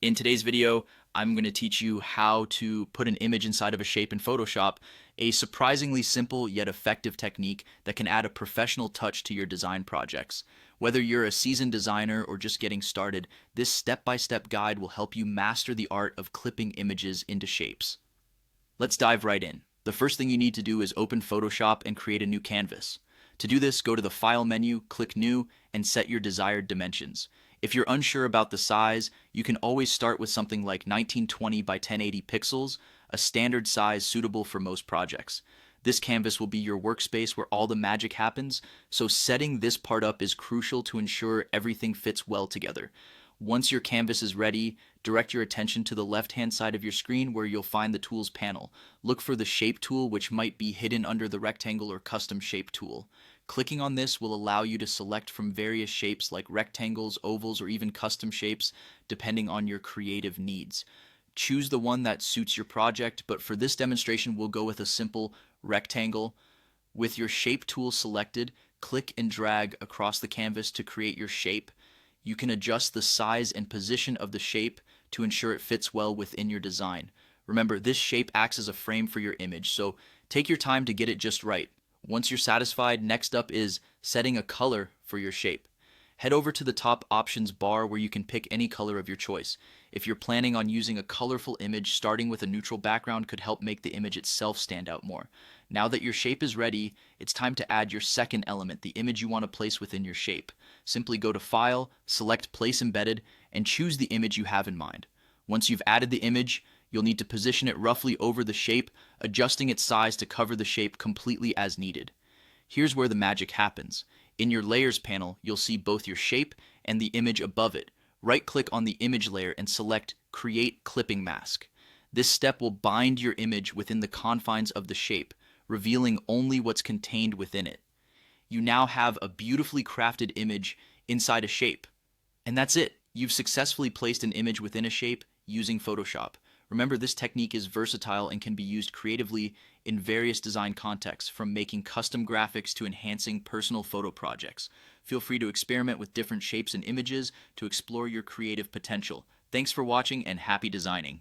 In today's video, I'm going to teach you how to put an image inside of a shape in Photoshop, a surprisingly simple yet effective technique that can add a professional touch to your design projects. Whether you're a seasoned designer or just getting started, this step-by-step guide will help you master the art of clipping images into shapes. Let's dive right in. The first thing you need to do is open Photoshop and create a new canvas. To do this, go to the File menu, click New, and set your desired dimensions. If you're unsure about the size, you can always start with something like 1920 by 1080 pixels, a standard size suitable for most projects. This canvas will be your workspace where all the magic happens, so setting this part up is crucial to ensure everything fits well together. Once your canvas is ready, direct your attention to the left-hand side of your screen where you'll find the Tools panel. Look for the Shape tool, which might be hidden under the Rectangle or Custom Shape tool. Clicking on this will allow you to select from various shapes like rectangles, ovals, or even custom shapes, depending on your creative needs. Choose the one that suits your project, but for this demonstration, we'll go with a simple rectangle. With your Shape tool selected, click and drag across the canvas to create your shape. You can adjust the size and position of the shape to ensure it fits well within your design. Remember, this shape acts as a frame for your image, so take your time to get it just right. Once you're satisfied, next up is setting a color for your shape. Head over to the top options bar where you can pick any color of your choice. If you're planning on using a colorful image, starting with a neutral background could help make the image itself stand out more. Now that your shape is ready, it's time to add your second element, the image you want to place within your shape. Simply go to File, select Place Embedded, and choose the image you have in mind. Once you've added the image, you'll need to position it roughly over the shape, adjusting its size to cover the shape completely as needed. Here's where the magic happens. In your Layers panel, you'll see both your shape and the image above it. Right-click on the image layer and select Create Clipping Mask. This step will bind your image within the confines of the shape, revealing only what's contained within it. You now have a beautifully crafted image inside a shape. And that's it. You've successfully placed an image within a shape using Photoshop. Remember, this technique is versatile and can be used creatively in various design contexts, from making custom graphics to enhancing personal photo projects. Feel free to experiment with different shapes and images to explore your creative potential. Thanks for watching and happy designing.